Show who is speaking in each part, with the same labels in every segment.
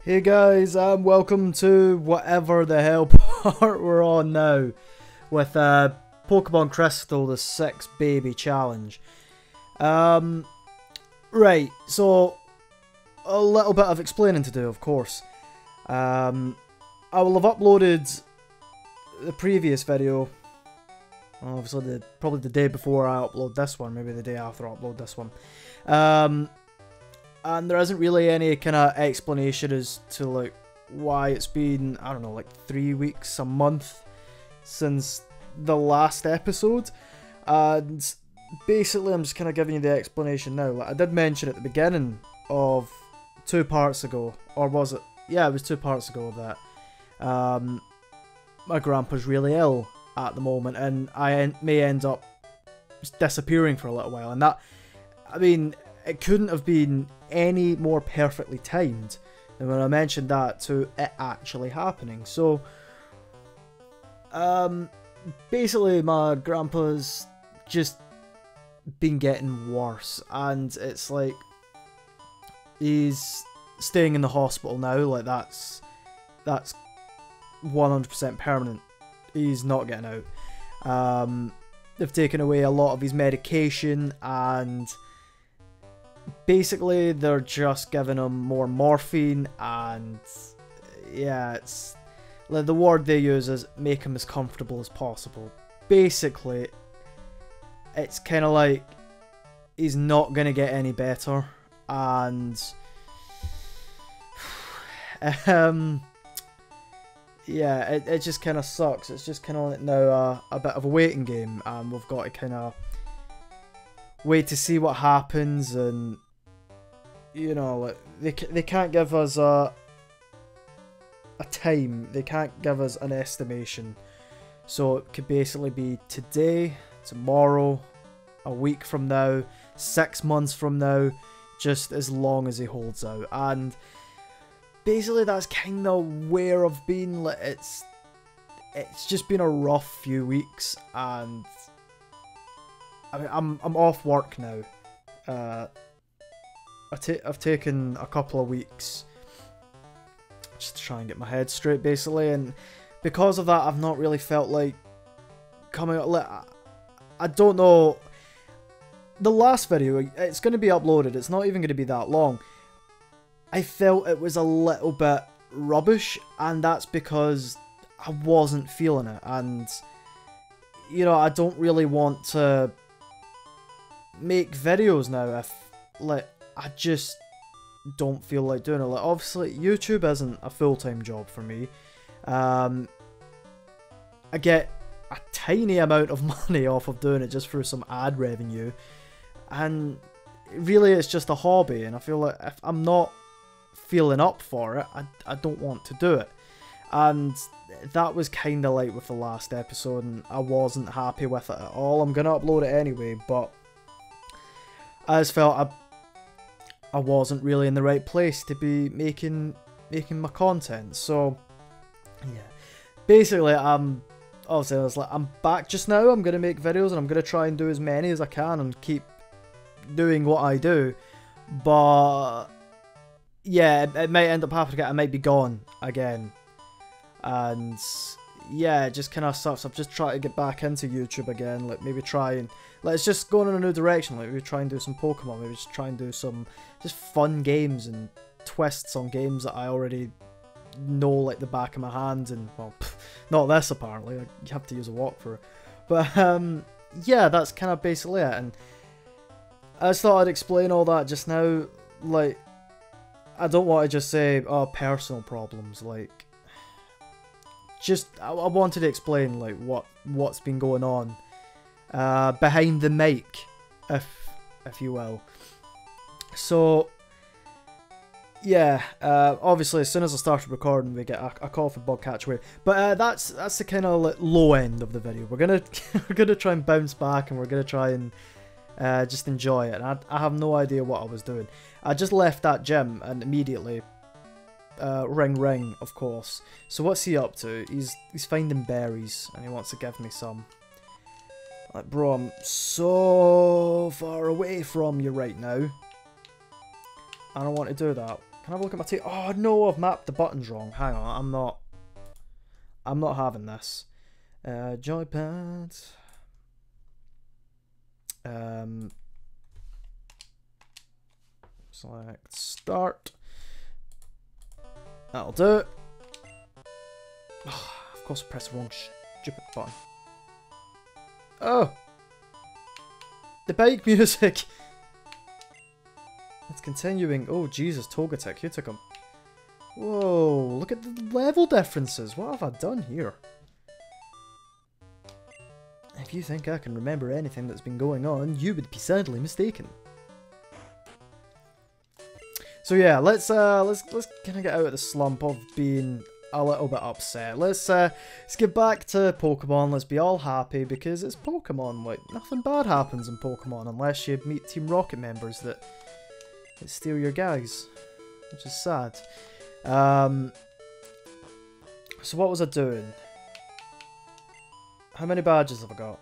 Speaker 1: Hey guys, welcome to whatever the hell part we're on now with Pokemon Crystal, the 6 Baby Challenge. Right, so a little bit of explaining to do, of course. I will have uploaded the previous video, obviously probably the day before I upload this one, maybe the day after I upload this one. And there isn't really any kind of explanation as to like why it's been, I don't know, like 3 weeks, a month since the last episode. And basically I'm just kind of giving you the explanation now. Like I did mention at the beginning of 2 parts ago, or was it? Yeah, it was 2 parts ago that my grandpa's really ill at the moment and I may end up disappearing for a little while. And that, I mean, it couldn't have been any more perfectly timed than when I mentioned that to it actually happening. So, basically my grandpa's just been getting worse, and it's like he's staying in the hospital now. Like that's 100% permanent. He's not getting out. They've taken away a lot of his medication, and basically they're just giving him more morphine, and yeah, it's like the word they use is make him as comfortable as possible. Basically, it's kind of like he's not going to get any better, and yeah, it just kind of sucks. It's just kind of like now a bit of a waiting game, and we've got to kind of wait to see what happens. And you know, like they can't give us a time. They can't give us an estimation. So it could basically be today, tomorrow, a week from now, 6 months from now, just as long as he holds out. And basically that's kind of where I've been. Like it's just been a rough few weeks, and I mean, I'm off work now. I've taken a couple of weeks just to try and get my head straight, basically, and because of that, I've not really felt like coming out. I don't know. The last video, it's going to be uploaded. It's not even going to be that long. I felt it was a little bit rubbish, and that's because I wasn't feeling it, and you know, I don't really want to make videos now if like I just don't feel like doing it. Like obviously YouTube isn't a full-time job for me. I get a tiny amount of money off of doing it just through some ad revenue, and really it's just a hobby, and I feel like if I'm not feeling up for it, I don't want to do it. And that was kind of like with the last episode, and I wasn't happy with it at all. I'm gonna upload it anyway, but I just felt I wasn't really in the right place to be making my content. So yeah, basically I'm back just now. I'm gonna make videos, and I'm gonna try and do as many as I can and keep doing what I do. But yeah, it might end up happening again. I might be gone again, and yeah, it just kind of sucks. I've just tried to get back into YouTube again. Like maybe try and let's just go in a new direction. Like maybe try and do some Pokemon. Maybe just try and do some just fun games and twists on games that I already know like the back of my hand. And well, not this apparently. You have to use a walkthrough. But yeah, that's kind of basically it. And I just thought I'd explain all that just now. Like I don't want to just say oh personal problems. Like just I wanted to explain like what's been going on behind the mic, if you will. So yeah, obviously as soon as I started recording, we get a call for Bug Catch Away. But that's the kind of like low end of the video. We're gonna try and bounce back, and we're gonna try and just enjoy it. And I have no idea what I was doing. I just left that gym and immediately ring, of course. So what's he up to? He's finding berries, and he wants to give me some. Like, bro, I'm so far away from you right now. I don't want to do that. Can I have a look at my tape? Oh no, I've mapped the buttons wrong. Hang on, I'm not having this. Joypad. Select start. That'll do it. Oh, of course I pressed the wrong stupid button. Oh! The bike music! It's continuing. Oh Jesus, Togetic, you took him. Whoa, look at the level differences. What have I done here? If you think I can remember anything that's been going on, you would be sadly mistaken. So yeah, let's kind of get out of the slump of being a little bit upset. Let's get back to Pokemon. Let's be all happy because it's Pokemon. Like, nothing bad happens in Pokemon unless you meet Team Rocket members that steal your guys, which is sad. So what was I doing? How many badges have I got?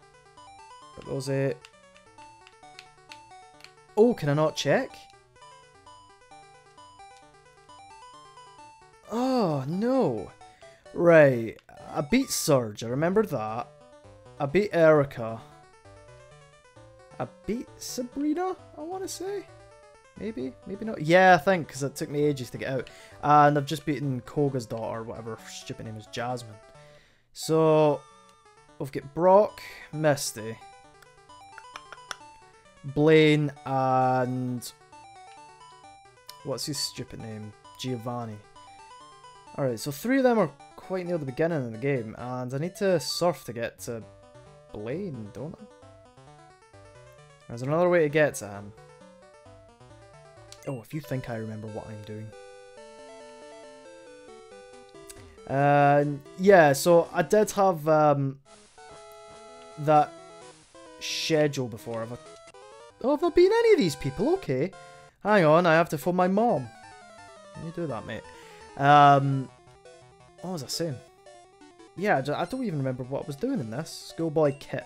Speaker 1: Got those 8. Oh, can I not check? Oh, no. Right. I beat Surge, I remember that. I beat Erica. I beat Sabrina, I want to say. Maybe, maybe not. Yeah, I think, because it took me ages to get out. And I've just beaten Koga's daughter, whatever her stupid name is, Jasmine. So, we've got Brock, Misty, Blaine, and... what's his stupid name? Giovanni. Alright, so 3 of them are quite near the beginning of the game, and I need to surf to get to Blaine, don't I? There's another way to get to him. Oh, if you think I remember what I'm doing. Yeah, so I did have that schedule before. Have I been any of these people? Okay. Hang on, I have to phone my mom. Let me do that, mate. What was I saying? Yeah, I don't even remember what I was doing in this. Schoolboy Kip.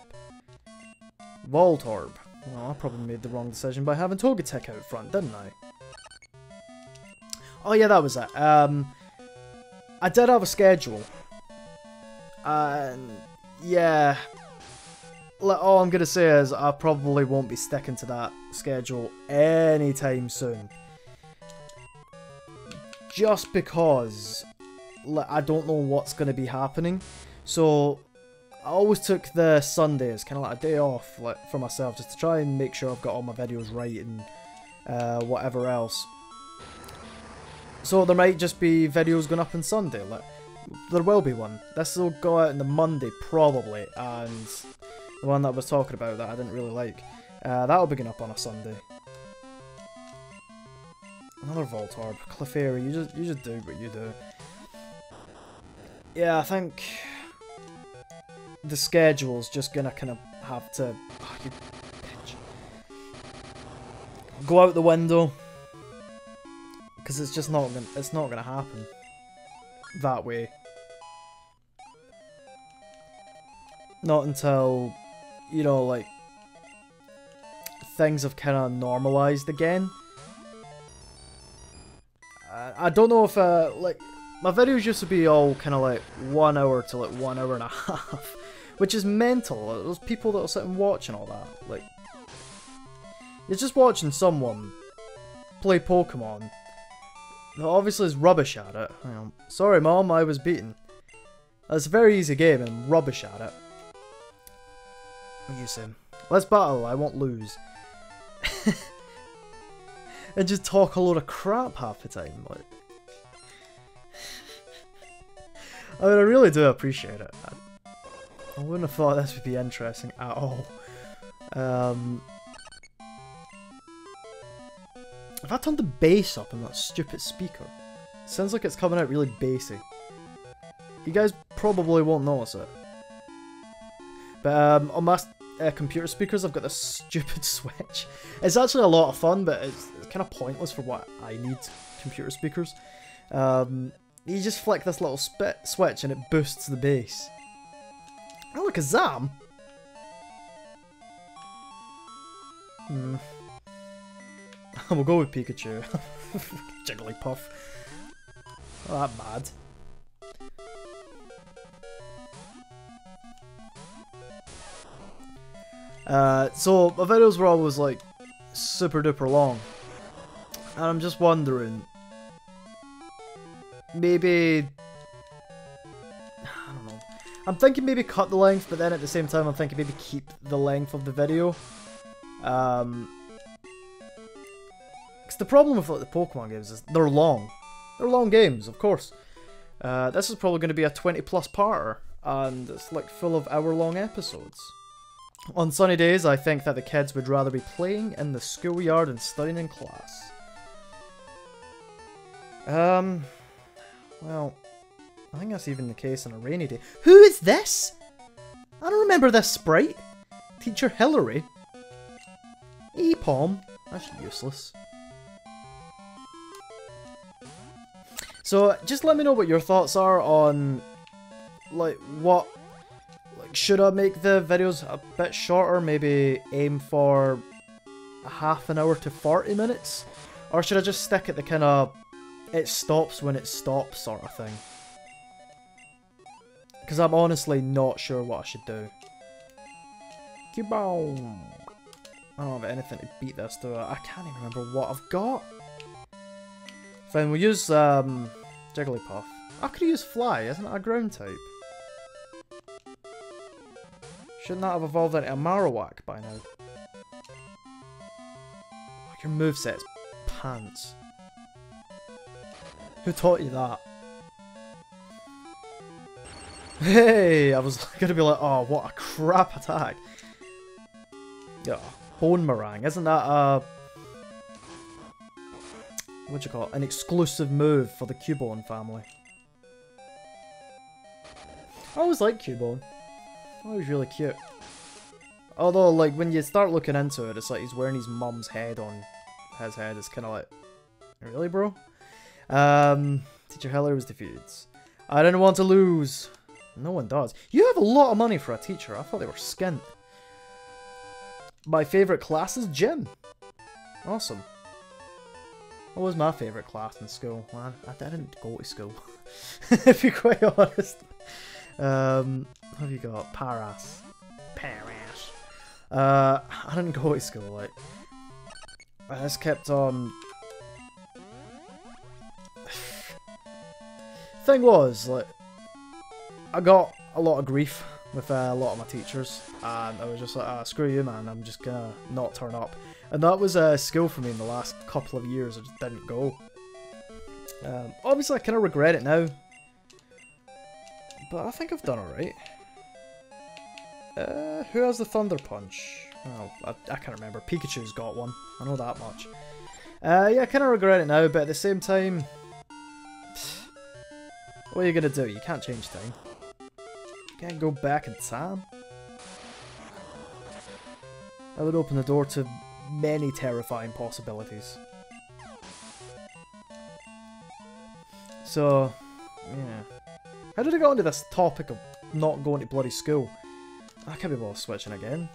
Speaker 1: Voltorb. Well, I probably made the wrong decision by having Togetic out front, didn't I? Oh yeah, that was it. I did have a schedule. And yeah, all I'm going to say is I probably won't be sticking to that schedule anytime soon. Just because I don't know what's going to be happening. So I always took the Sundays, kind of like a day off for myself, just to try and make sure I've got all my videos right and whatever else. So there might just be videos going up on Sunday. There will be one. This will go out on the Monday probably, and the one that I was talking about that I didn't really like, that'll be going up on a Sunday. Another Voltorb. Clefairy, you just do what you do. Yeah, I think the schedule's just gonna kind of have to you bitch, go out the window, because it's just not gonna happen that way. Not until, you know, like, things have kind of normalized again. I don't know if like, my videos used to be all kind of like 1 hour to like 1 hour and a half, which is mental. There's people that'll sit and watch and all that. Like, you're just watching someone play Pokemon that obviously is rubbish at it. You know, sorry mom, I was beaten. It's a very easy game and I'm rubbish at it. What are you saying? Let's battle, I won't lose. And just talk a load of crap half the time. Like, I mean, I really do appreciate it. I wouldn't have thought this would be interesting at all. If I turned the bass up on that stupid speaker, it sounds like it's coming out really bassy. You guys probably won't notice it. But on my computer speakers, I've got this stupid switch. It's actually a lot of fun, but it's kind of pointless for what I need computer speakers. You just flick this little switch and it boosts the bass. Oh, look, a Zam! We'll go with Pikachu. Jigglypuff. Oh, that bad. So my videos were always like super duper long, and I'm just wondering, maybe, I don't know, I'm thinking maybe cut the length, but then at the same time I'm thinking maybe keep the length of the video. Because the problem with like the Pokemon games is they're long. They're long games, of course. This is probably going to be a 20+ parter, and it's like full of hour-long episodes. On sunny days, I think that the kids would rather be playing in the schoolyard and studying in class. Well, I think that's even the case on a rainy day. Who is this? I don't remember this sprite. Teacher Hillary? E-Palm? That's useless. So, just let me know what your thoughts are on, like, what... Should I make the videos a bit shorter, maybe aim for a half an hour to 40 minutes? Or should I just stick at the kind of, it stops when it stops sort of thing? Because I'm honestly not sure what I should do. Cubone! I don't have anything to beat this, do I? I can't even remember what I've got. Fine, we'll use Jigglypuff. I could use Fly, isn't it a ground type? Shouldn't that have evolved into a Marowak by now? Your moveset's pants. Who taught you that? Hey! I was gonna be like, oh, what a crap attack. Yeah, Bone Meringue. Isn't that a... what do you call it? An exclusive move for the Cubone family. I always liked Cubone. Oh, he's really cute. Although, like, when you start looking into it, it's like he's wearing his mum's head on his head. It's kind of like, really, bro? Teacher Hillary was defeated. I didn't want to lose. No one does. You have a lot of money for a teacher. I thought they were skint. My favourite class is gym. Awesome. What was my favourite class in school? Well, I didn't go to school, to be quite honest. What have you got? Paras. I didn't go to school, like. I just kept on... Thing was, like, I got a lot of grief with a lot of my teachers, and I was just like, ah, screw you, man, I'm just gonna not turn up. And that was a skill for me in the last couple of years. I just didn't go. Obviously, I kind of regret it now, but I think I've done alright. Who has the Thunder Punch? Oh, I can't remember. Pikachu's got one. I know that much. Yeah, I kind of regret it now, but at the same time, what are you gonna do? You can't change time. You can't go back in time. That would open the door to many terrifying possibilities. So, yeah. How did I get onto this topic of not going to bloody school? I can't be bothered switching again.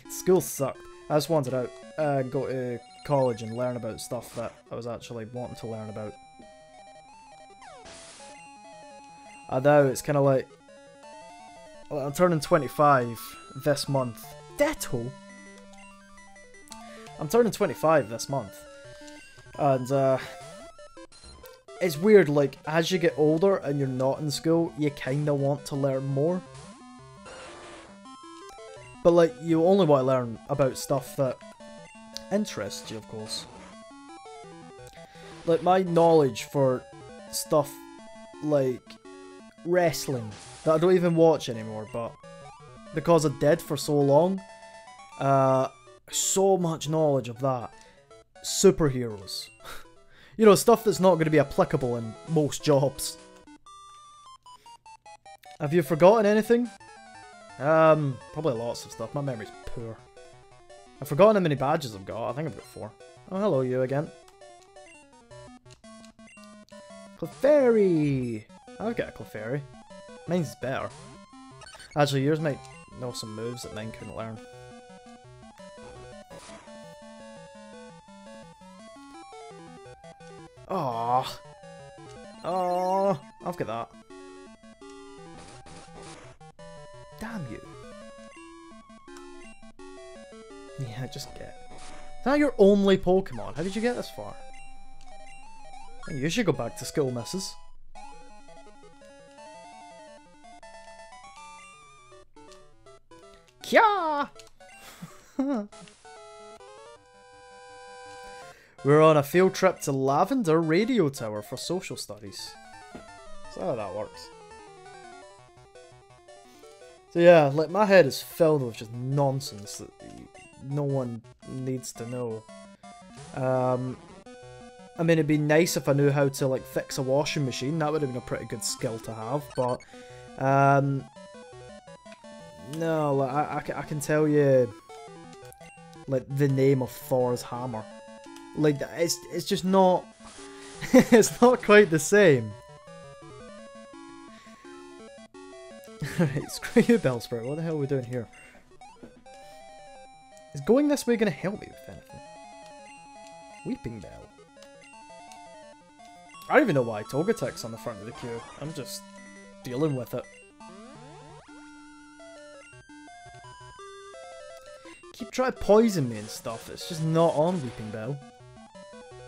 Speaker 1: School sucked. I just wanted out and go to college and learn about stuff that I was actually wanting to learn about. And now it's kind of like, well, I'm turning 25 this month. Ditto! I'm turning 25 this month. And, it's weird, like, as you get older and you're not in school, you kinda want to learn more. But, like, you only want to learn about stuff that interests you, of course. Like, my knowledge for stuff like wrestling, that I don't even watch anymore, but because I did for so long, so much knowledge of that. Superheroes. You know, stuff that's not going to be applicable in most jobs. Have you forgotten anything? Probably lots of stuff. My memory's poor. I've forgotten how many badges I've got. I think I've got 4. Oh, hello, you again. Clefairy! I've got a Clefairy. Mine's better. Actually, yours might know some moves that mine couldn't learn. Oh. Oh, I've got that. Damn you. Yeah, just get. Is that your only Pokemon? How did you get this far? You should go back to school, missus. Kya! We're on a field trip to Lavender Radio Tower for social studies. That's how that works. So yeah, like my head is filled with just nonsense that no one needs to know. I mean, it'd be nice if I knew how to like fix a washing machine. That would have been a pretty good skill to have, but no, like, I can tell you like the name of Thor's hammer. Like it's just not it's not quite the same. Right, screw you, Bellsprout. What the hell are we doing here? Is going this way going to help me with anything? Weeping Bell. I don't even know why Togetic's on the front of the queue. I'm just dealing with it. Keep trying to poison me and stuff. It's just not on Weeping Bell.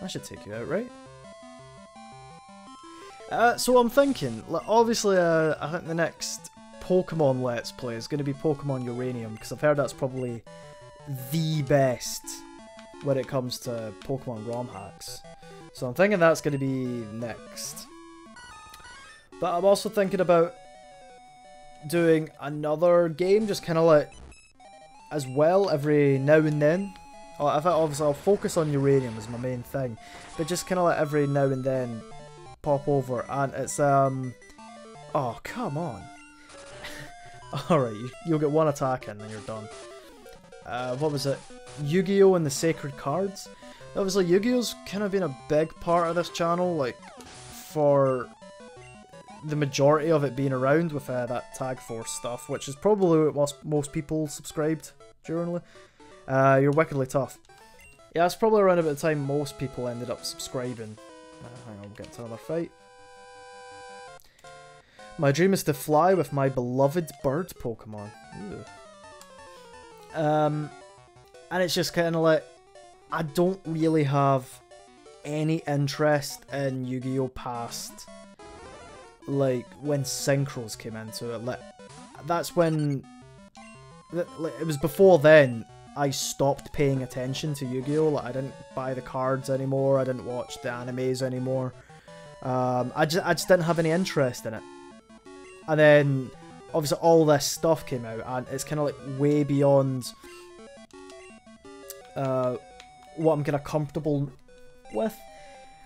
Speaker 1: I should take you out, right? So I'm thinking, like, obviously, I think the next Pokemon Let's Play is going to be Pokemon Uranium, because I've heard that's probably the best when it comes to Pokemon ROM hacks. So I'm thinking that's going to be next. But I'm also thinking about doing another game, just kind of like, as well, every now and then. Obviously, I'll focus on Uranium as my main thing, but just kind of like every now and then pop over, and it's, oh, come on. Alright, you'll get one attack in, and then you're done. What was it? Yu-Gi-Oh! And the Sacred Cards? Obviously, Yu-Gi-Oh's kind of been a big part of this channel, like, for the majority of it being around with that Tag Force stuff, which is probably what most people subscribed generally. You're wickedly tough. Yeah, it's probably around about the time most people ended up subscribing. Hang on, we'll get to another fight. My dream is to fly with my beloved bird Pokemon. And it's just kind of like, I don't really have any interest in Yu-Gi-Oh! Past, like, when Synchros came into it. Like, that's when, like, it was before then I stopped paying attention to Yu-Gi-Oh! Like, I didn't buy the cards anymore, I didn't watch the animes anymore. I just didn't have any interest in it. And then, obviously, all this stuff came out, and it's kind of like way beyond what I'm kind of comfortable with.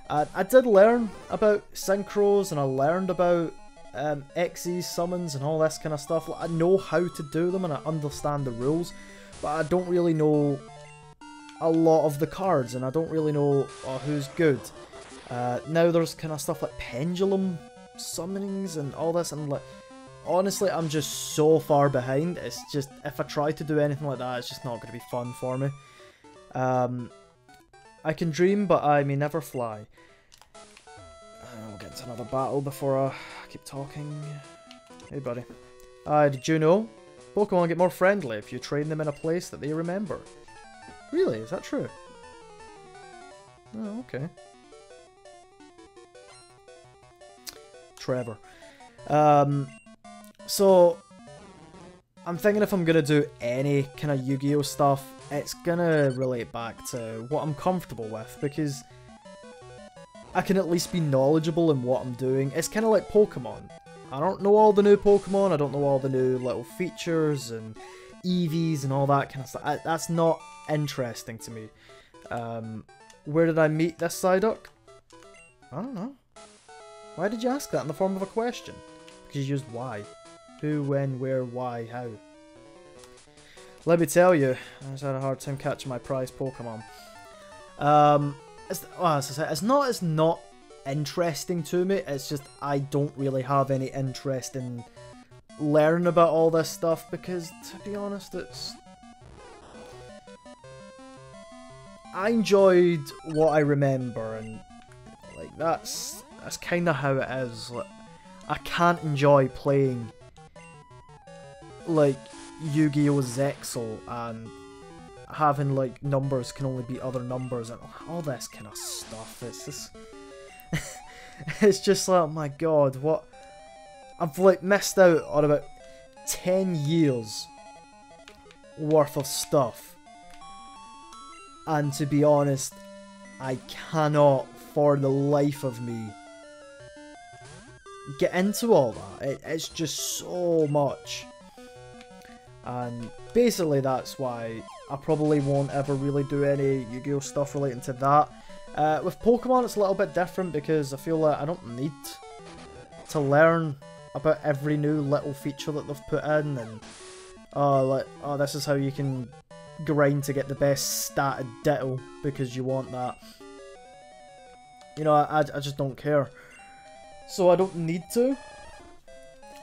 Speaker 1: I did learn about synchros, and I learned about XE summons and all this kind of stuff. Like, I know how to do them, and I understand the rules, but I don't really know a lot of the cards, and I don't really know who's good. Now there's kind of stuff like pendulum summonings and all this, and like, honestly, I'm just so far behind. It's just, if I try to do anything like that, it's just not going to be fun for me. I can dream, but I may never fly. I'll get into another battle before I keep talking. Hey buddy. Did you know? Pokemon get more friendly if you train them in a place that they remember. Really? Is that true? Oh, okay. Trevor. So, I'm thinking if I'm going to do any kind of Yu-Gi-Oh! Stuff, it's going to relate back to what I'm comfortable with, because I can at least be knowledgeable in what I'm doing. It's kind of like Pokemon. I don't know all the new Pokemon, I don't know all the new little features and EVs and all that kind of stuff. That's not interesting to me. Where did I meet this Psyduck? I don't know. Why did you ask that in the form of a question? Because you used why. Who, when, where, why, how. Let me tell you, I just had a hard time catching my prized Pokemon. As I say, it's not interesting to me, it's just I don't really have any interest in learning about all this stuff, because, to be honest, I enjoyed what I remember, and like, Like, that's kind of how it is. Like, I can't enjoy playing, like, Yu-Gi-Oh! Zexal and having, like, numbers can only be other numbers and all this kind of stuff. It's just... it's just like, oh my god, what... I've, like, missed out on about 10 years worth of stuff. And to be honest, I cannot, for the life of me, get into all that. It's just so much. And basically that's why I probably won't ever really do any Yu-Gi-Oh! Stuff relating to that. With Pokemon it's a little bit different because I feel like I don't need to learn about every new little feature that they've put in, and this is how you can grind to get the best statted Ditto because you want that. You know, I just don't care. So I don't need to.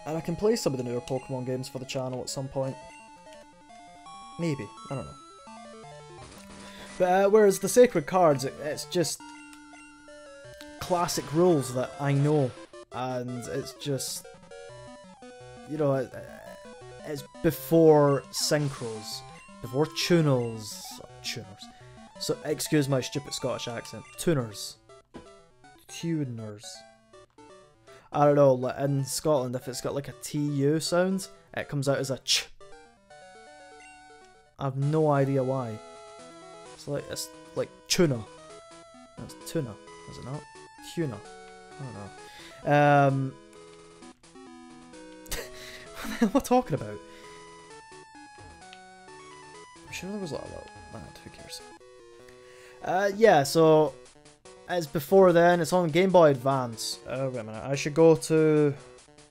Speaker 1: And I can play some of the newer Pokemon games for the channel at some point. Maybe, I don't know. But whereas the Sacred Cards, it's just classic rules that I know. And it's just, you know, it's before synchros, before tuners. So, excuse my stupid Scottish accent. Tuners. I don't know, like in Scotland, if it's got like a TU sound, it comes out as a ch. I have no idea why. It's like tuna. That's tuna, is it not? Tuna. I don't know. What the hell am I talking about? I'm sure there was a lot of who cares? Yeah, so it's before then, it's on Game Boy Advance. Wait a minute, I should go to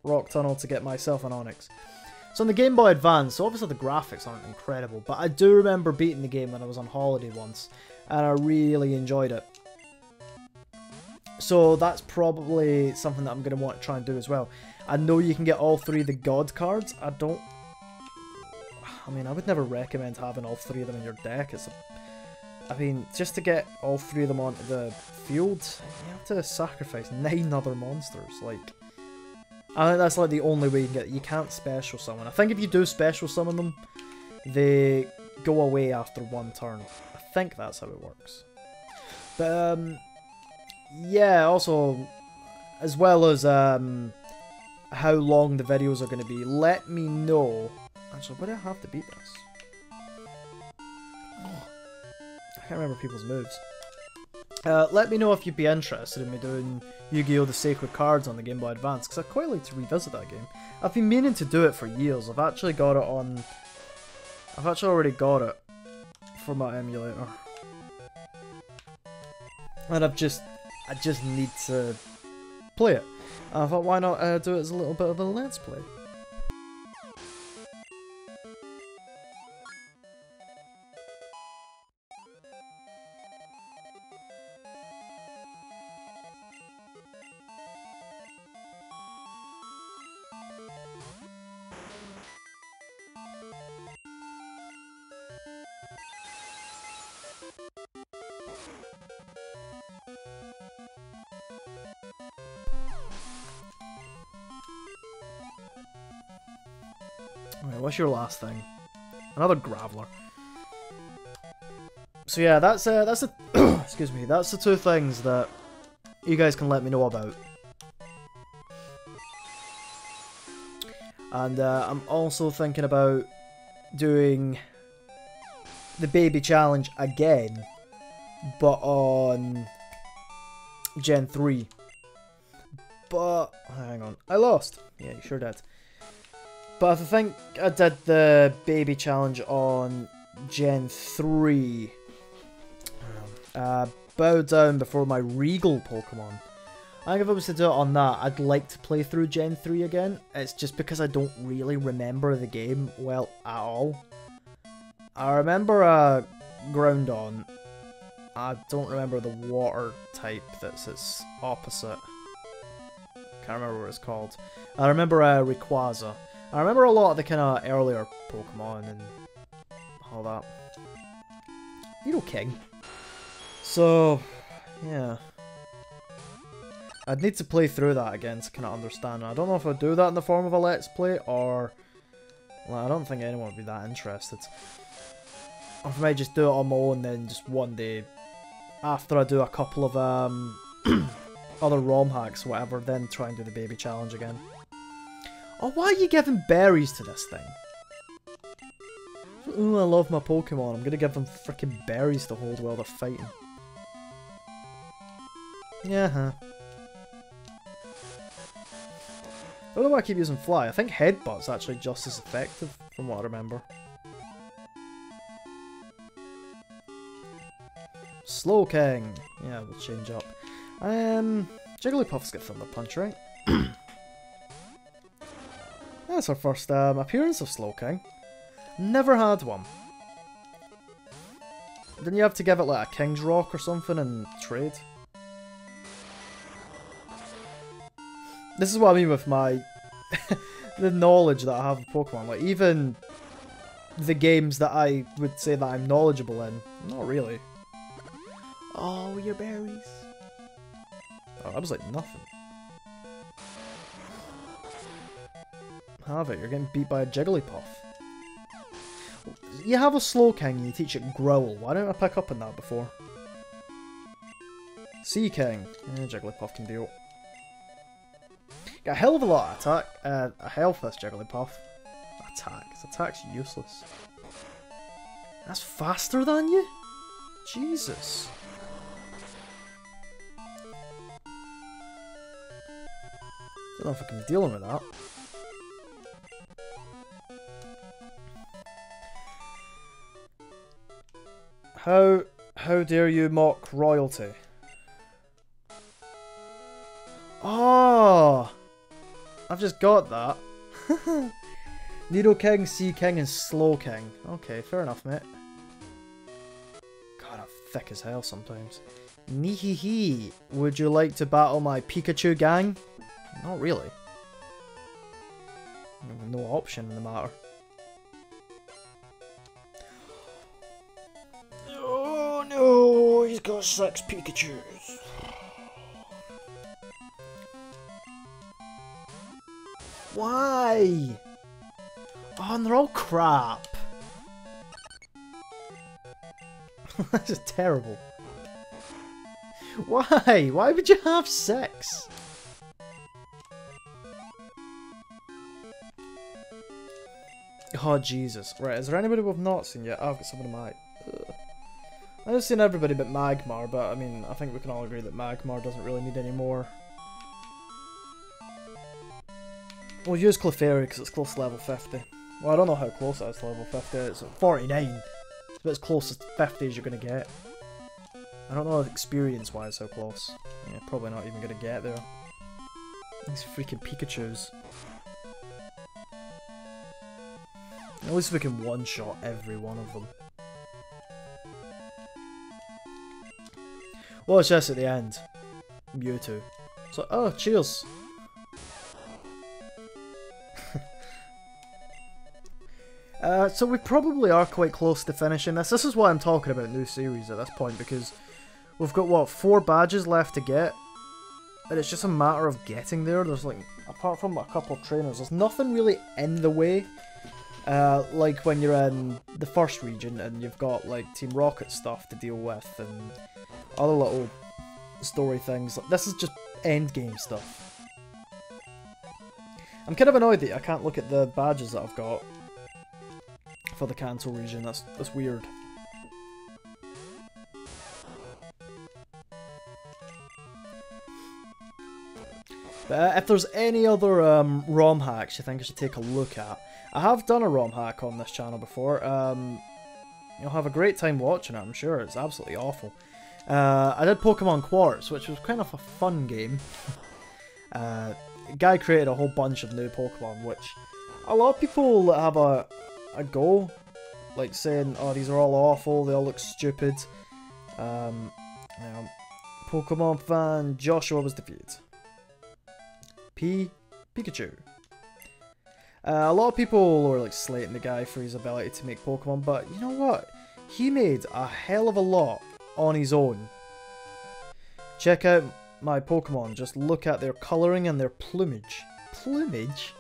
Speaker 1: Rock Tunnel to get myself an Onyx. So on the Game Boy Advance, so obviously the graphics aren't incredible, but I do remember beating the game when I was on holiday once, and I really enjoyed it. So that's probably something that I'm going to want to try and do as well. I know you can get all three of the God cards. I would never recommend having all three of them in your deck. I mean, just to get all three of them onto the field, you have to sacrifice 9 other monsters. Like, I think that's like the only way you can get it. You can't special summon. I think if you do special summon them, they go away after 1 turn. I think that's how it works. But, yeah, also, as well as how long the videos are going to be, let me know. Actually, why do I have to beat this? I can't remember people's moves. Let me know if you'd be interested in me doing Yu-Gi-Oh! The Sacred Cards on the Game Boy Advance, because I'd quite like to revisit that game. I've been meaning to do it for years. I've actually already got it for my emulator. And I just need to play it. I thought, why not do it as a little bit of a let's play? Alright, what's your last thing? Another Graveler. So yeah, that's the excuse me, that's the 2 things that you guys can let me know about. And I'm also thinking about doing the baby challenge again, but on Gen 3. But hang on, I lost. Yeah, you sure did. But I think I did the baby challenge on Gen 3. Bow down before my Regal Pokemon. I think if I was to do it on that, I'd like to play through Gen 3 again. It's just because I don't really remember the game well at all. I remember Groundon. I don't remember the water type that's its opposite. Can't remember what it's called. I remember Rayquaza. I remember a lot of the kind of earlier Pokemon and all that. Hero King. So, yeah. I'd need to play through that again to kind of understand. I don't know if I'd do that in the form of a Let's Play, or... Well, I don't think anyone would be that interested. Or if I might just do it on my own, then just one day, after I do a couple of other ROM hacks or whatever, then try and do the baby challenge again. Oh, why are you giving berries to this thing? Ooh, I love my Pokemon. I'm gonna give them freaking berries to hold while they're fighting. Yeah, huh. I don't know why I keep using Fly. I think Headbutt's actually just as effective, from what I remember. Slowking. Yeah, we'll change up. Jigglypuff's got Thunder Punch, right? That's our first appearance of Slowking. Never had one. Didn't you have to give it like a King's Rock or something and trade? This is what I mean with my... the knowledge that I have of Pokemon. Like, even the games that I would say that I'm knowledgeable in, not really. Oh, your berries. Oh, that was like nothing. Have it, you're getting beat by a Jigglypuff. You have a Slowking and you teach it Growl. Why didn't I pick up on that before? Seaking. Yeah, Jigglypuff can deal. Got a hell of a lot of attack. A health, this Jigglypuff. Attack. His attack's useless. That's faster than you? Jesus. Don't know if I can be dealing with that. How dare you mock royalty? Oh! I've just got that. Nidoking, Seaking, and Slowking. Okay, fair enough, mate. God, I'm thick as hell sometimes. Nihihi, would you like to battle my Pikachu gang? Not really. No option in the matter. Oh no, he's got 6 Pikachus. Why? Oh, and they're all crap. This is terrible. Why? Why would you have 6? Oh, Jesus. Right, is there anybody we've not seen yet? Oh, I've got someone in my eye. I've seen everybody but Magmar, but I mean, I think we can all agree that Magmar doesn't really need any more. We'll use Clefairy because it's close to level 50. Well, I don't know how close it is to level 50. It's at 49. It's about as close to 50 as you're going to get. I don't know experience-wise how close. Yeah, probably not even going to get there. These freaking Pikachus. At least we can one-shot every one of them. Well, it's just at the end. Mewtwo. So, oh, cheers. So we probably are quite close to finishing this. This is why I'm talking about new series at this point, because we've got, what, 4 badges left to get? And it's just a matter of getting there. There's, like, apart from a couple of trainers, there's nothing really in the way. Like when you're in the first region and you've got, like, Team Rocket stuff to deal with and other little story things. This is just endgame stuff. I'm kind of annoyed that I can't look at the badges that I've got for the Kanto region. That's weird. But if there's any other ROM hacks you think I should take a look at, I have done a ROM hack on this channel before. You'll have a great time watching it, I'm sure. It's absolutely awful. I did Pokemon Quartz, which was kind of a fun game. A guy created a whole bunch of new Pokemon, which a lot of people have a go, like saying, oh, these are all awful, they all look stupid. Pokemon fan Joshua was defeated. Pikachu. A lot of people were like slating the guy for his ability to make Pokemon, but you know what? He made a hell of a lot on his own. Check out my Pokemon, just look at their colouring and their plumage. Plumage?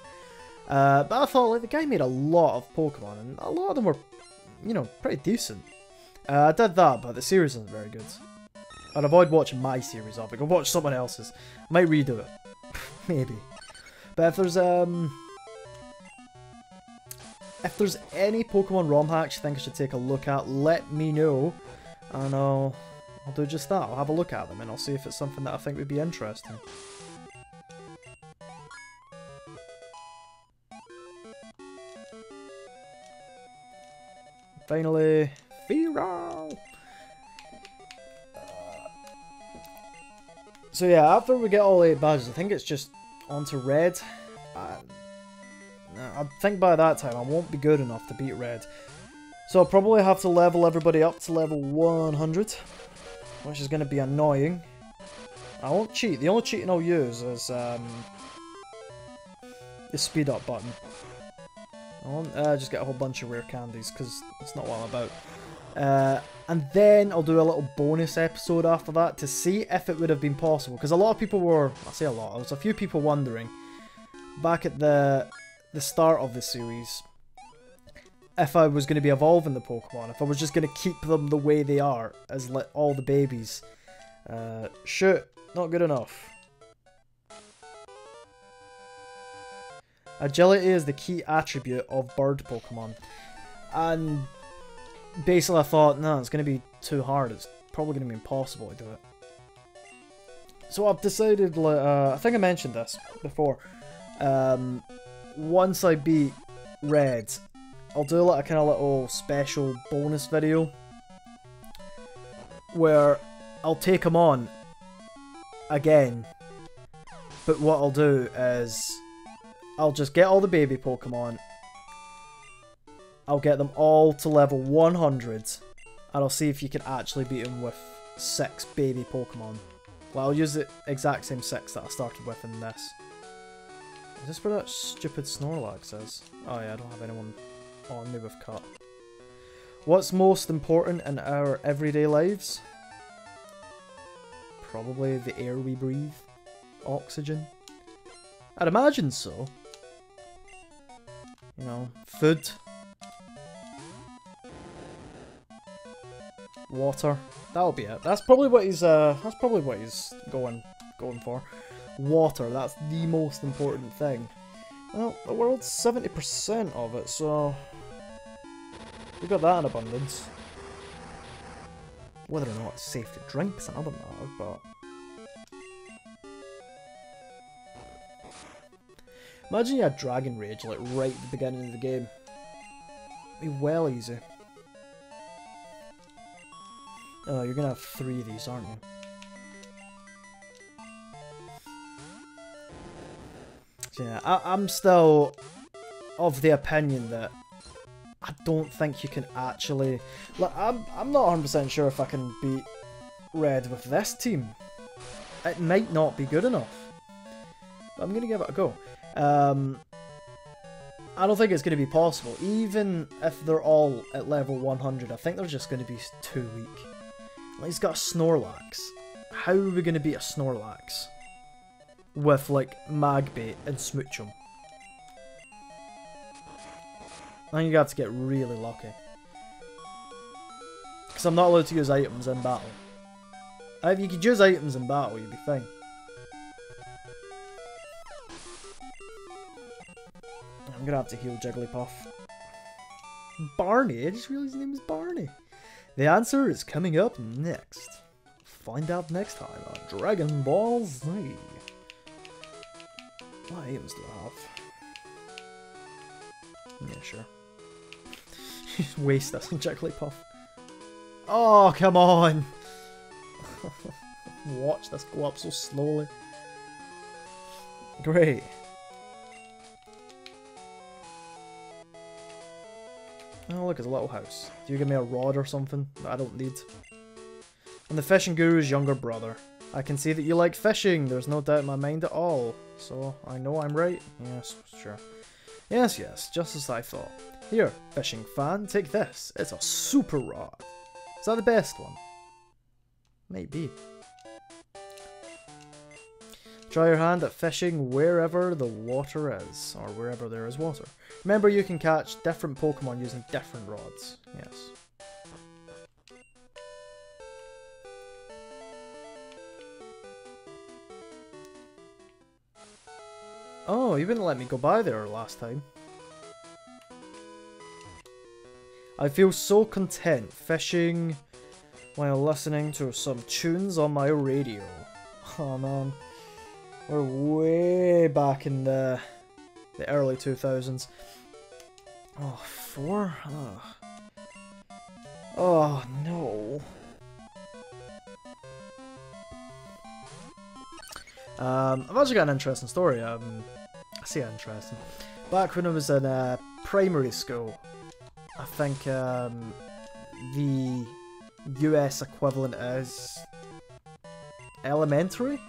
Speaker 1: But I thought, like, the guy made a lot of Pokemon, and a lot of them were, you know, pretty decent. I did that, but the series isn't very good. I'd avoid watching my series of it. Go watch someone else's. I might redo it. Maybe. But if there's any Pokemon ROM hacks you think I should take a look at, let me know. And I'll do just that. I'll have a look at them and I'll see if it's something that I think would be interesting. Finally, Fearow! So yeah, after we get all 8 badges, I think it's just onto Red. I think by that time I won't be good enough to beat Red. So I'll probably have to level everybody up to level 100, which is going to be annoying. I won't cheat. The only cheating I'll use is the speed up button. I won't just get a whole bunch of rare candies, because that's not what I'm about. And then I'll do a little bonus episode after that to see if it would have been possible. Because a lot of people were, I say a lot, there was a few people wondering, back at the start of the series, if I was going to be evolving the Pokemon, if I was just going to keep them the way they are, as all the babies. Shoot, not good enough. Agility is the key attribute of bird Pokemon. And basically I thought, no, it's going to be too hard. It's probably going to be impossible to do it. So I've decided, I think I mentioned this before. Once I beat Red, I'll do like a kind of little special bonus video where I'll take him on again. But what I'll do is I'll just get all the baby Pokemon. I'll get them all to level 100, and I'll see if you can actually beat them with 6 baby Pokemon. Well, I'll use the exact same 6 that I started with in this. Is this where that stupid Snorlax is? Oh yeah, I don't have anyone on me with Cut. What's most important in our everyday lives? Probably the air we breathe. Oxygen. I'd imagine so. You know, food. Water. That'll be it. That's probably what he's going for. Water, that's the most important thing. Well, the world's 70% of it, so we've got that in abundance. Whether or not it's safe to drink is another matter, but imagine you had Dragon Rage like right at the beginning of the game. It'd be well easy. Oh, you're gonna have 3 of these, aren't you? So yeah, I'm still of the opinion that I don't think you can actually... Like, I'm not 100% sure if I can beat Red with this team. It might not be good enough. But I'm going to give it a go. I don't think it's going to be possible. Even if they're all at level 100, I think they're just going to be too weak. Like, he's got a Snorlax. How are we going to beat a Snorlax with, like, Magbait and Smoochum? I think you have to get really lucky. Because I'm not allowed to use items in battle. If you could use items in battle, you'd be fine. I'm gonna have to heal Jigglypuff. Barney? I just realized his name is Barney. The answer is coming up next. Find out next time on Dragon Ball Z. What items do I have? Yeah, sure. Just waste us on Jigglypuff. Oh, come on! Watch this go up so slowly. Great. Oh, look, it's a little house. Do you give me a rod or something that I don't need? I'm the fishing guru's younger brother. I can see that you like fishing. There's no doubt in my mind at all. So, I know I'm right? Yes, sure. Yes, yes, just as I thought. Here, fishing fan, take this. It's a super rod. Is that the best one? Might be. Try your hand at fishing wherever the water is, or wherever there is water. Remember, you can catch different Pokemon using different rods. Yes. Oh, you wouldn't let me go by there last time. I feel so content fishing while listening to some tunes on my radio. Oh man. We're way back in the early 2000s. Oh, 4? Oh no. I've actually got an interesting story. I say interesting. Back when I was in primary school, I think the US equivalent is elementary?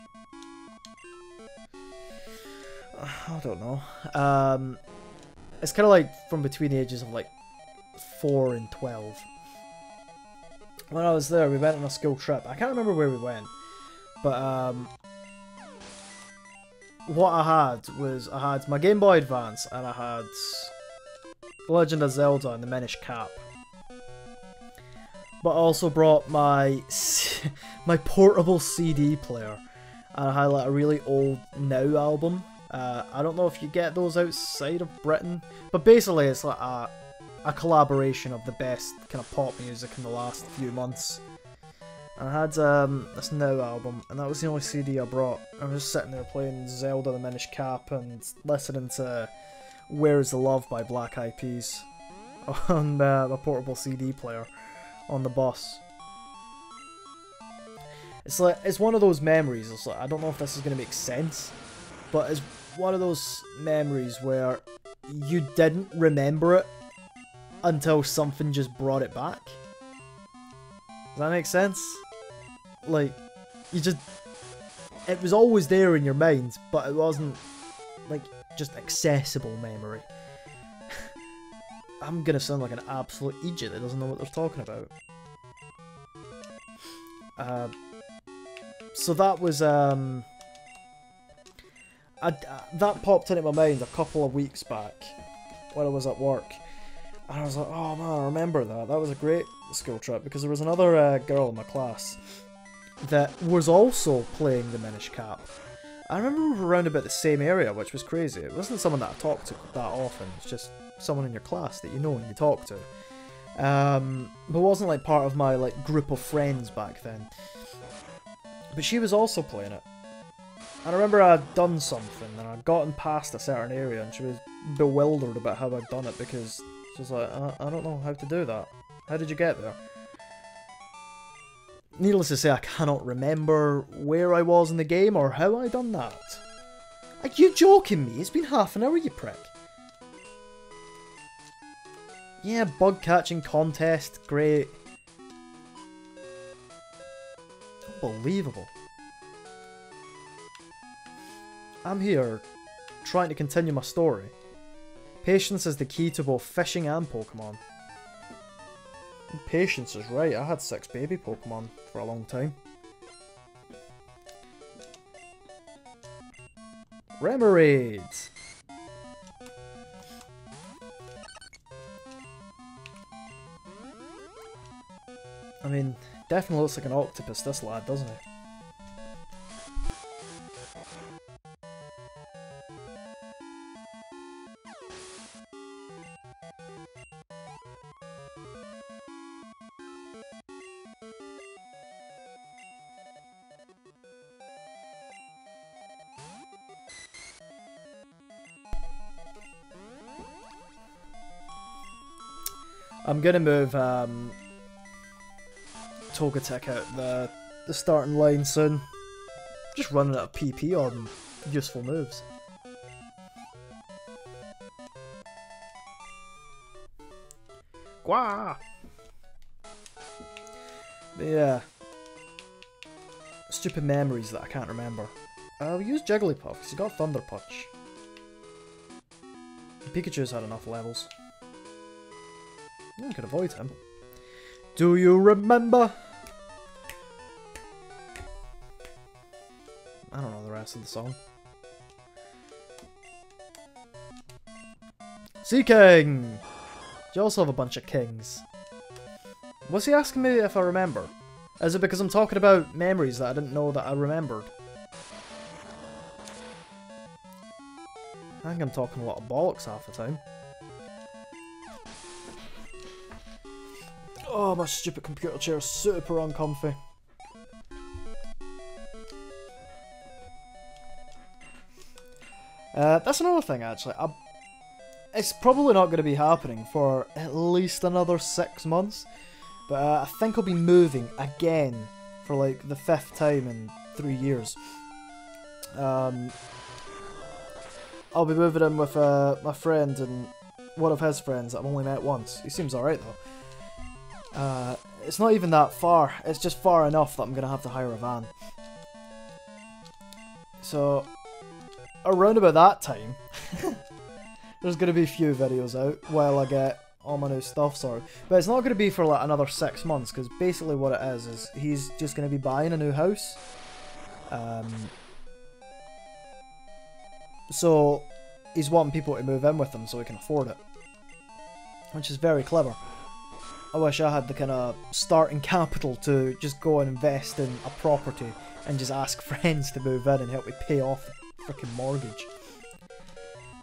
Speaker 1: I don't know. It's kind of like from between the ages of like 4 and 12. When I was there, we went on a school trip. I can't remember where we went, but what I had was I had my Game Boy Advance and I had The Legend of Zelda and the Minish Cap. But I also brought my my portable CD player, and I had like a really old Now album. I don't know if you get those outside of Britain, but basically it's like a collaboration of the best kind of pop music in the last few months. And I had this Now album, and that was the only CD I brought. I was just sitting there playing Zelda the Minish Cap and listening to Where's the Love by Black Eyed Peas on my portable CD player on the bus. It's one of those memories. It's like, I don't know if this is going to make sense, but it's one of those memories where you didn't remember it until something just brought it back. Does that make sense? Like, it was always there in your mind, but it wasn't, like, just accessible memory. I'm gonna sound like an absolute idiot that doesn't know what they're talking about. So that was, that popped into my mind a couple of weeks back when I was at work. And I was like, oh man, I remember that. That was a great school trip, because there was another girl in my class that was also playing the Minish Cap. I remember we were around about the same area, which was crazy. It wasn't someone that I talked to that often. It's just someone in your class that you know and you talk to. But wasn't like part of my like group of friends back then. But she was also playing it. And I remember I'd done something and I'd gotten past a certain area and she was bewildered about how I'd done it, because she was like, I don't know how to do that. How did you get there? Needless to say, I cannot remember where I was in the game or how I done that. Are you joking me? It's been half an hour, you prick. Yeah, bug catching contest, great. Unbelievable. I'm here, trying to continue my story. Patience is the key to both fishing and Pokemon. Patience is right, I had 6 baby Pokemon for a long time. Remoraid! I mean, definitely looks like an octopus, this lad, doesn't he? I'm gonna move Togetic out the starting line soon. Just running out of PP on useful moves. Gwah! But yeah. Stupid memories that I can't remember. I'll use Jigglypuff because he got Thunder Punch. Pikachu's had enough levels. I could avoid him. Do you remember? I don't know the rest of the song. Sea King! You also have a bunch of kings. Was he asking me if I remember? Is it because I'm talking about memories that I didn't know that I remembered? I think I'm talking a lot of bollocks half the time. Oh, my stupid computer chair is super uncomfy. That's another thing, actually. It's probably not going to be happening for at least another 6 months. But I think I'll be moving again for like the 5th time in 3 years. I'll be moving in with my friend and one of his friends that I've only met once. He seems alright though. It's not even that far. It's just far enough that I'm going to have to hire a van. So, around about that time, there's going to be a few videos out while I get all my new stuff sorted. But it's not going to be for like another 6 months, because basically what it is he's just going to be buying a new house. So he's wanting people to move in with him so he can afford it. Which is very clever. I wish I had the kind of starting capital to just go and invest in a property and just ask friends to move in and help me pay off the freaking mortgage.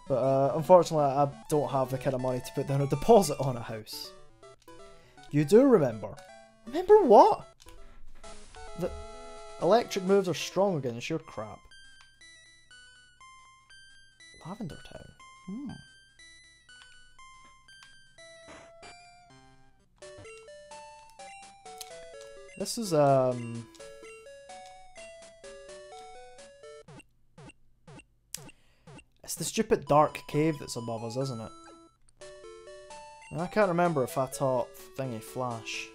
Speaker 1: But unfortunately I don't have the kind of money to put down a deposit on a house. You do remember? Remember what? The electric moves are strong against your crap. Lavender Town. This is it's the stupid dark cave that's above us, isn't it? And I can't remember if I taught Thingy Flash.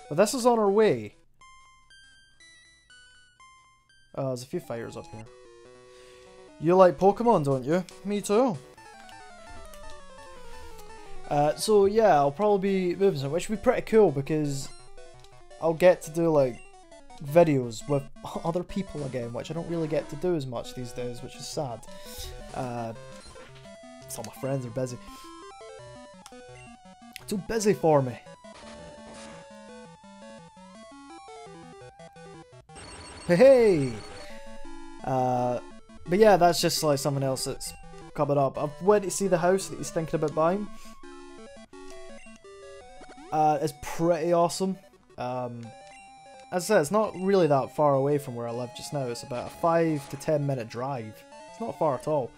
Speaker 1: But this is on our way. There's a few fires up here. You like Pokemon, don't you? Me too. So yeah, I'll probably be moving something, which would be pretty cool because I'll get to do like videos with other people again, which I don't really get to do as much these days, which is sad. All my friends are busy. Too busy for me. Hey! But yeah, that's just like something else that's coming up. I've went to see the house that he's thinking about buying. It's pretty awesome. As I said, it's not really that far away from where I live just now. It's about a 5 to 10 minute drive. It's not far at all.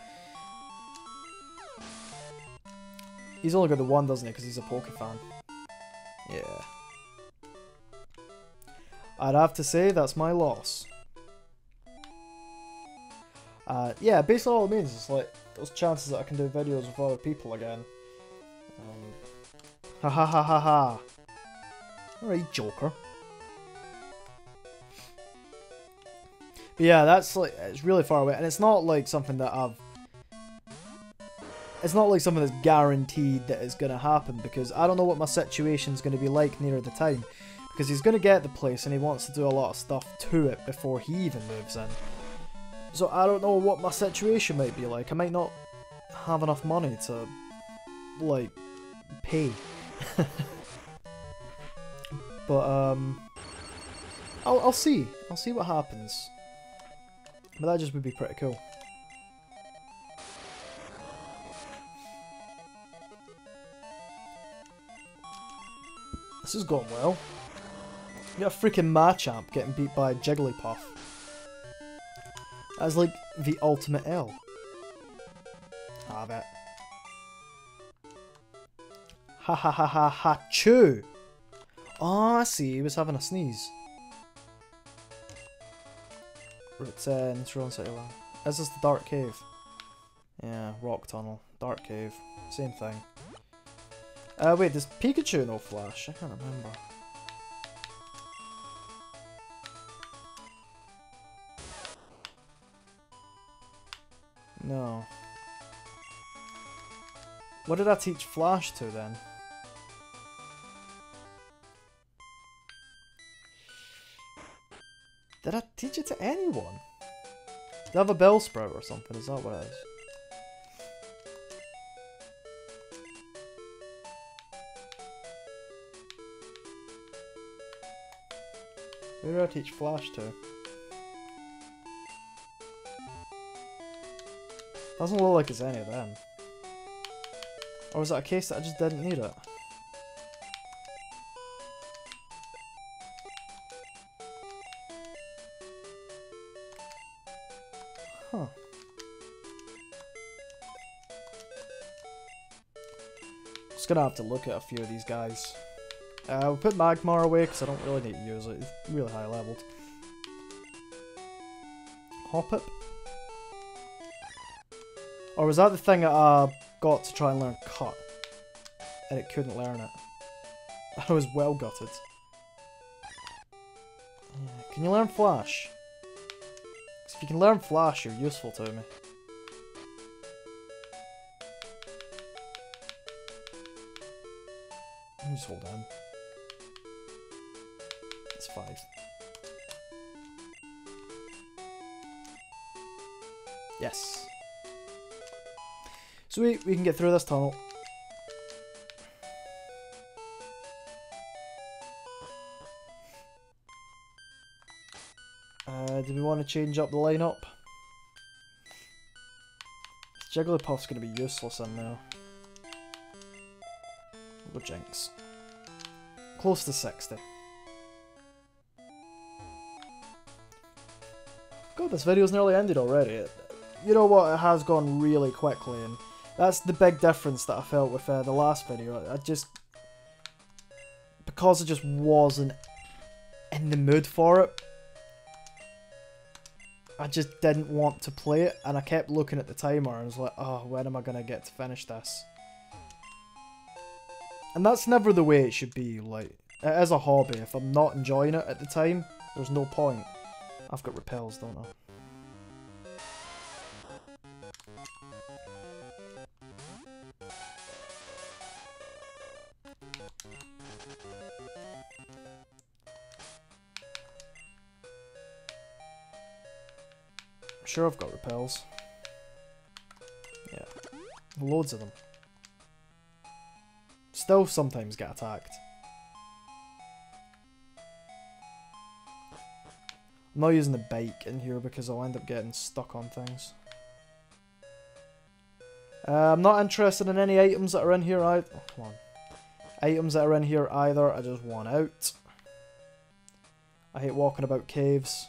Speaker 1: He's only got the one, doesn't he? Because he's a Poke fan. Yeah. I'd have to say that's my loss. Yeah, basically all it means is like those chances that I can do videos with other people again. Ha ha ha ha ha. Alright, Joker. But yeah, that's like, it's really far away, and it's not like something that it's not like something that's guaranteed that is going to happen, because I don't know what my situation's going to be like near the time. Because he's going to get the place and he wants to do a lot of stuff to it before he even moves in. So I don't know what my situation might be like. I might not have enough money to, like, pay. But, I'll see. I'll see what happens. But that just would be pretty cool. This is going well. You got a freaking Machamp getting beat by Jigglypuff. That's like the ultimate L. Have it. Ha ha ha ha ha chew! Oh, I see, he was having a sneeze. Route 10, it's wrong side of land. Is this the Dark Cave? Yeah, Rock Tunnel. Dark Cave. Same thing. Wait, does Pikachu no Flash? I can't remember. No. What did I teach Flash to then? Did I teach it to anyone? Did I have a bell sprout or something? Is that what it is? Who did I teach Flash to? Doesn't look like it's any of them. Or was that a case that I just didn't need it? Huh. Just gonna have to look at a few of these guys. We'll put Magmar away because I don't really need to use it. It's really high leveled. Hoppip? Or was that the thing that I got to try and learn Cut? And it couldn't learn it. I was well gutted. Yeah. Can you learn Flash? 'Cause if you can learn Flash, you're useful to me. Let me just hold on. It's 5. Yes. Sweet, we can get through this tunnel. Do we want to change up the lineup? Jigglypuff's going to be useless in now. We'll go Jinx. Close to 60. God, this video's nearly ended already. You know what? It has gone really quickly, and that's the big difference that I felt with the last video. Because I just wasn't in the mood for it, I just didn't want to play it, and I kept looking at the timer and was like, oh, when am I going to get to finish this? And that's never the way it should be. Like, it is a hobby. If I'm not enjoying it at the time, there's no point. I've got repels, don't I? I'm sure I've got repels. Yeah. Loads of them. Still sometimes get attacked. I'm not using the bike in here because I'll end up getting stuck on things. I'm not interested in any items that are in here either. Oh, come on. Items that are in here either. I just want out. I hate walking about caves.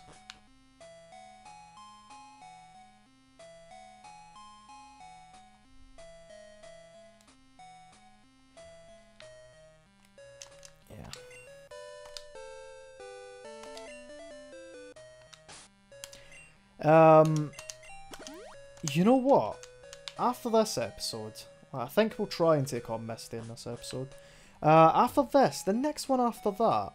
Speaker 1: You know what? After this episode, I think we'll try and take on Misty in this episode. After this, the next one after that,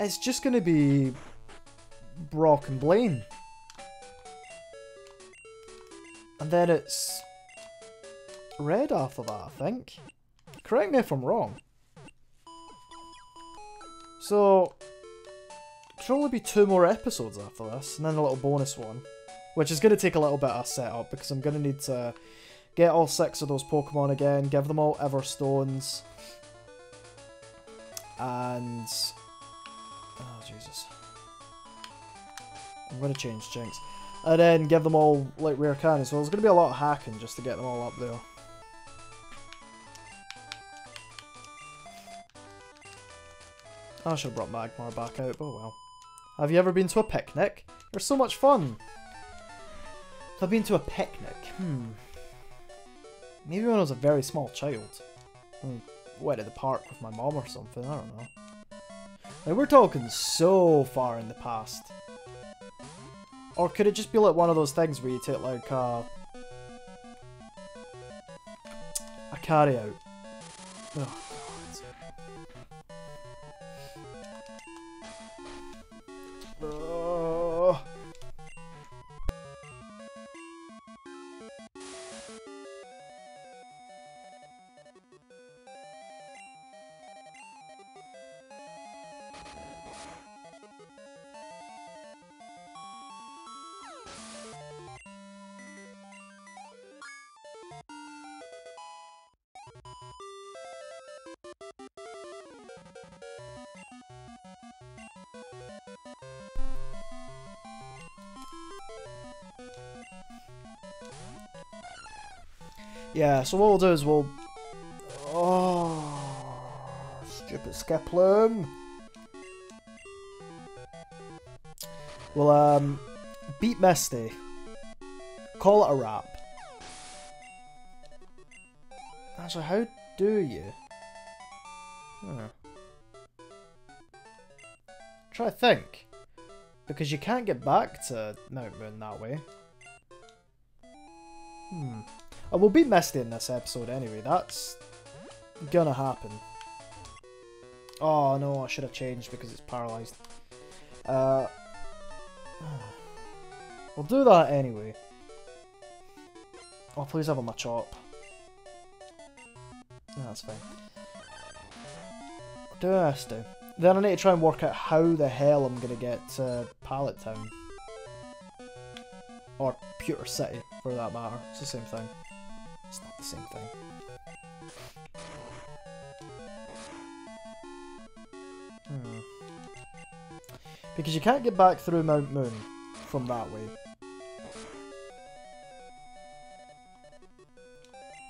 Speaker 1: it's just going to be Brock and Blaine. And then it's Red after that, I think. Correct me if I'm wrong. So, should only be 2 more episodes after this, and then a little bonus one, which is going to take a little bit of setup because I'm going to need to get all 6 of those Pokemon again, give them all Everstones, and oh Jesus, I'm going to change Jinx, and then give them all like rare candies. So there's going to be a lot of hacking just to get them all up there. I should have brought Magmar back out, but oh well. Have you ever been to a picnic? They're so much fun! Have I been to a picnic? Maybe when I was a very small child. Went to the park with my mom or something, I don't know. Like, we're talking so far in the past. Or could it just be like one of those things where you take like a carry out? Oh. Yeah, so what we'll do is we'll... Oh, stupid Skiplum. We'll, beat Misty. Call it a wrap. Actually, how do you? Try to think. Because you can't get back to Mount Moon that way. Oh, we'll beat Misty in this episode anyway. That's gonna happen. Oh no, I should have changed because it's paralysed. We'll do that anyway. Oh, please have a Machop. No, that's fine. Do this do. Then I need to try and work out how the hell I'm gonna get to Pallet Town. Or Pewter City, for that matter. It's the same thing. It's not the same thing. Because you can't get back through Mount Moon from that way.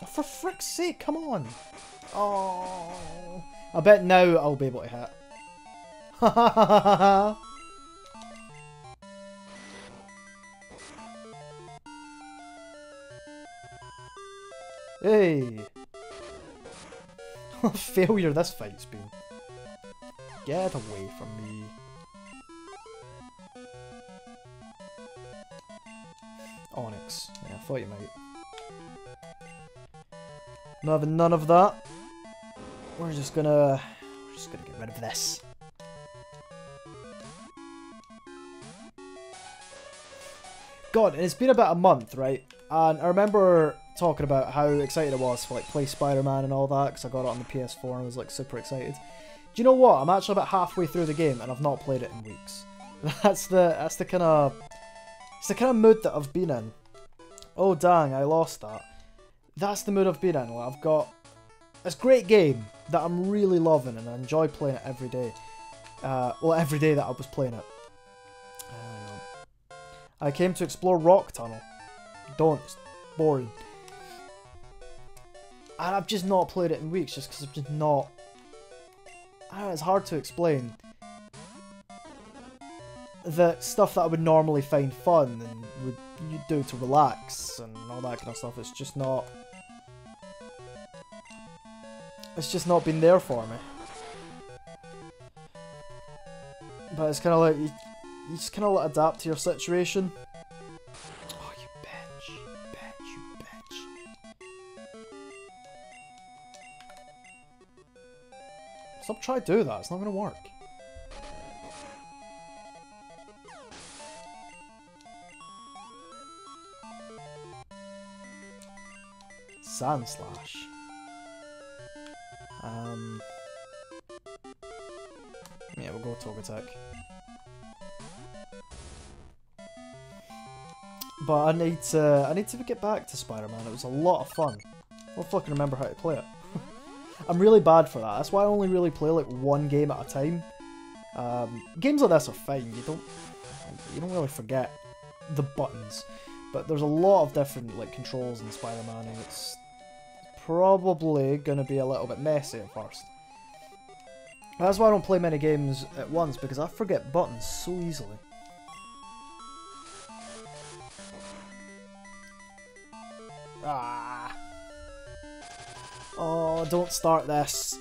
Speaker 1: Oh, for frick's sake, come on! Oh, I bet now I'll be able to hit. Ha ha ha ha ha! Hey! What a failure this fight's been. Get away from me. Onyx. Yeah, I thought you might. Not having none of that. We're just gonna get rid of this. God, it's been about a month, right? And I remember talking about how excited I was to like play Spider-Man and all that because I got it on the PS4 and I was like super excited. Do you know what? I'm actually about halfway through the game and I've not played it in weeks. That's the kind of mood that I've been in. Oh dang, I lost that. That's the mood I've been in. Like, I've got this great game that I'm really loving and I enjoy playing it every day. Well, every day that I was playing it. I came to explore Rock Tunnel. Don't. It's boring. And I've just not played it in weeks just because I've just not... I don't know, it's hard to explain. The stuff that I would normally find fun and would you do to relax and all that kind of stuff, it's just not... It's just not been there for me. But it's kind of like, you just kind of adapt to your situation. Oh, you bitch. You bitch, you bitch. Stop trying to do that, it's not going to work. Sand Slash. Yeah, we'll go Togetic. But I need to get back to Spider-Man. It was a lot of fun. I don't fucking remember how to play it. I'm really bad for that. That's why I only really play like one game at a time. Games like this are fine. You don't really forget the buttons. But there's a lot of different like controls in Spider-Man, and it's probably gonna be a little bit messy at first. That's why I don't play many games at once, because I forget buttons so easily. Ah. Oh, don't start this.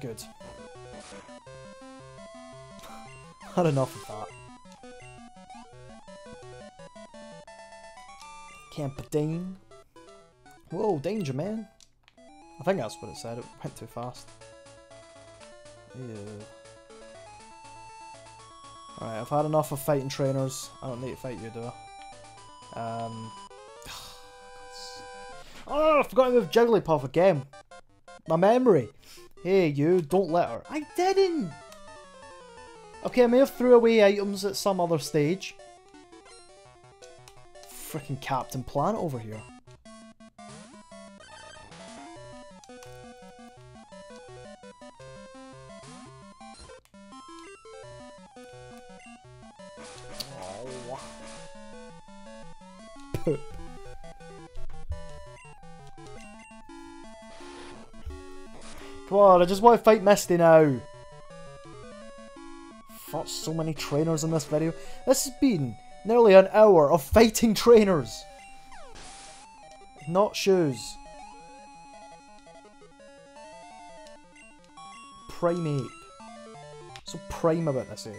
Speaker 1: Good. Had enough of that. Campadine. Whoa, danger, man. I think that's what it said. It went too fast. Ew. Alright, I've had enough of fighting trainers. I don't need to fight you, do I? Oh, I forgot to move Jigglypuff again. My memory. Hey, you, don't let her. I didn't! Okay, I may have threw away items at some other stage. Frickin' Captain Planet over here. Oh. Come on, I just want to fight Misty now. Fought so many trainers in this video. This has been nearly an hour of fighting trainers. Not shoes. Prime ape. So prime about this ape.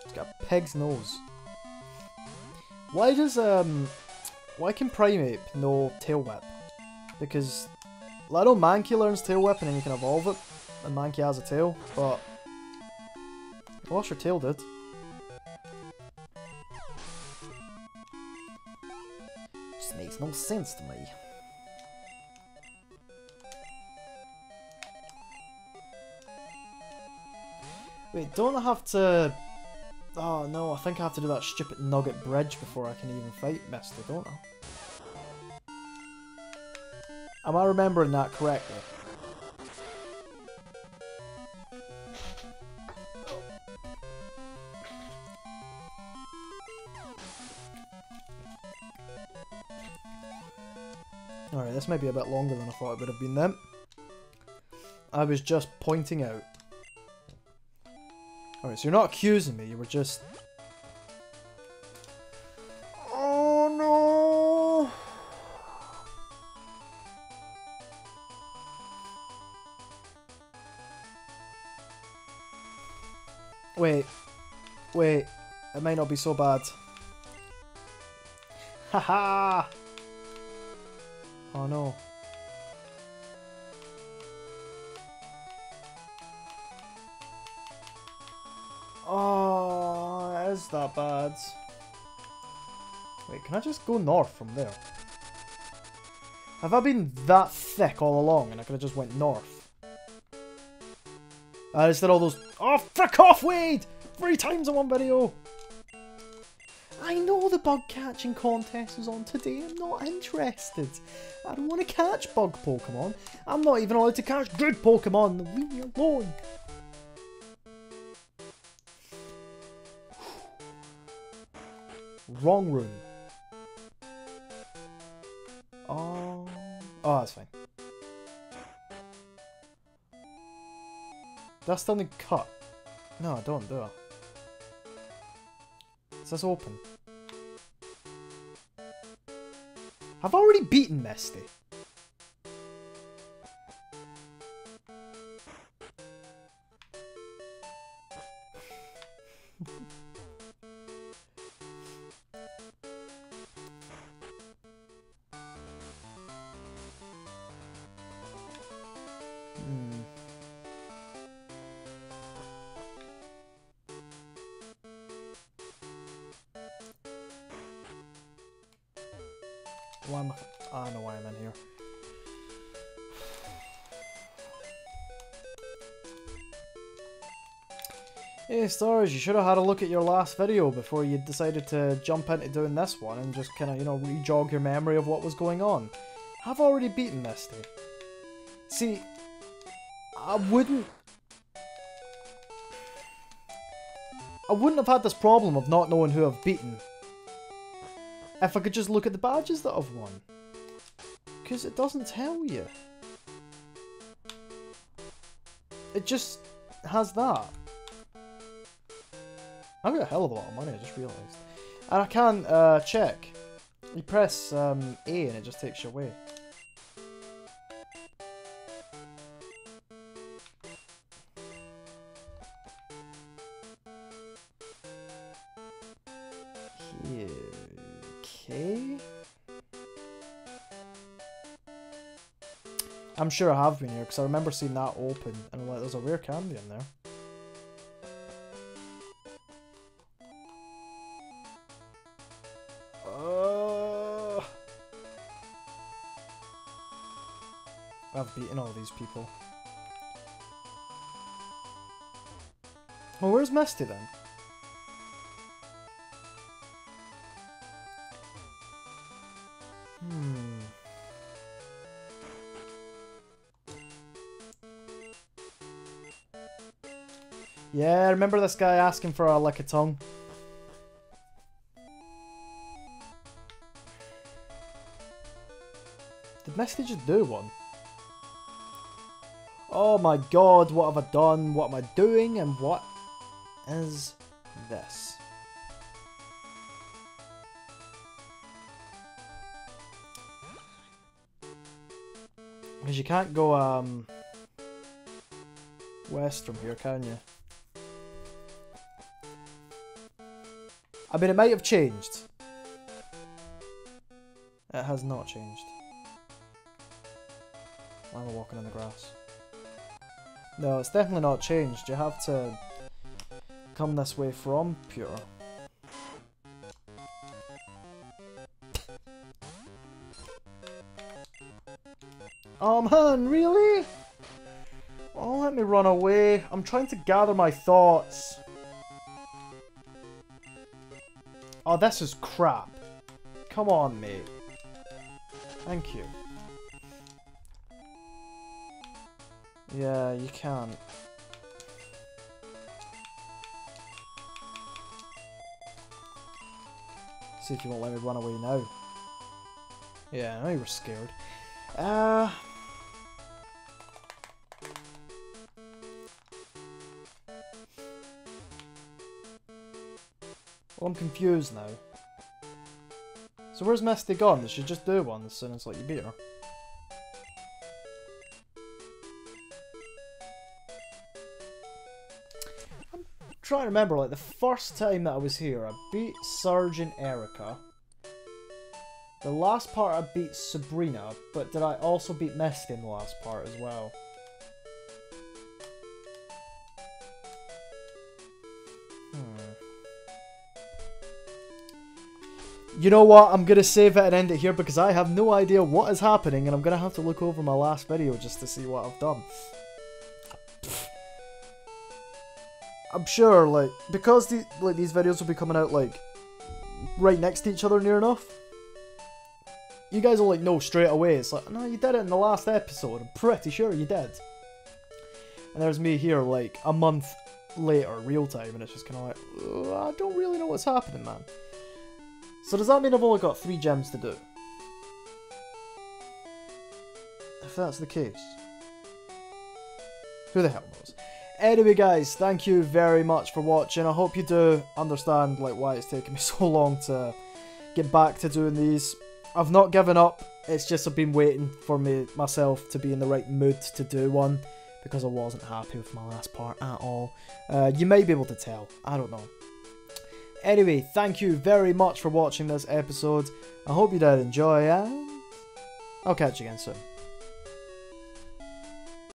Speaker 1: It's got a pig's nose. Why does why can Prime Ape no Tail Whip? Because I know Mankey learns Tail Whip and then you can evolve it, and Mankey has a tail, but I wish your tail did. Just makes no sense to me. Wait, don't I have to... Oh no, I think I have to do that stupid nugget bridge before I can even fight Misty, don't I? Am I remembering that correctly? Alright, this might be a bit longer than I thought it would have been then. I was just pointing out. Alright, so you're not accusing me, you were just... Oh no! Wait. Wait. It might not be so bad. Haha! Oh no. Oh, it is that bad. Wait, can I just go north from there? Have I been that thick all along and I could have just went north? Instead of all those... Oh, frick off, Wade! 3 times in one video! I know the bug catching contest is on today. I'm not interested. I don't want to catch bug Pokemon. I'm not even allowed to catch good Pokemon. Leave me alone. Wrong room. Oh, that's fine. Do I still need cut? No, I don't, do I? Is this open? I've already beaten Misty. Why am I know why I'm in here. Hey Stars, you should have had a look at your last video before you decided to jump into doing this one and just kind of, you know, re-jog your memory of what was going on. I've already beaten Misty. See, I wouldn't have had this problem of not knowing who I've beaten if I could just look at the badges that I've won. Because it doesn't tell you. It just has that. I've got a hell of a lot of money, I just realised. And I can check. You press A and it just takes you away. Okay. I'm sure I have been here because I remember seeing that open and I'm like, there's a rare candy in there. I've beaten all these people. Well, where's Misty then? Yeah, I remember this guy asking for a lick of tongue. Did Misty just do one? Oh my god, what have I done? What am I doing? And what is this? Because you can't go west from here, can you? I mean, it might have changed. It has not changed. Why am I walking in the grass? No, it's definitely not changed. You have to come this way from Pure. Oh man, really? Oh, let me run away. I'm trying to gather my thoughts. Oh, this is crap. Come on, mate. Thank you. Yeah, you can't. See if you won't let me run away now. Yeah, I know you were scared. Well, I'm confused now. So where's Misty gone? Did she just do one as soon as like you beat her? I'm trying to remember, like the first time that I was here, I beat Sergeant Erica. The last part I beat Sabrina, but did I also beat Misty in the last part as well? You know what, I'm going to save it and end it here because I have no idea what is happening and I'm going to have to look over my last video just to see what I've done. I'm sure, like, because these videos will be coming out, like, right next to each other near enough, you guys will, like, know straight away. It's like, no, you did it in the last episode. I'm pretty sure you did. And there's me here, like, a month later, real time, and it's just kind of like, I don't really know what's happening, man. So does that mean I've only got 3 gems to do? If that's the case. Who the hell knows? Anyway guys, thank you very much for watching. I hope you do understand like why it's taken me so long to get back to doing these. I've not given up, it's just I've been waiting for myself to be in the right mood to do one. Because I wasn't happy with my last part at all. You may be able to tell, I don't know. Anyway, thank you very much for watching this episode. I hope you did enjoy and I'll catch you again soon.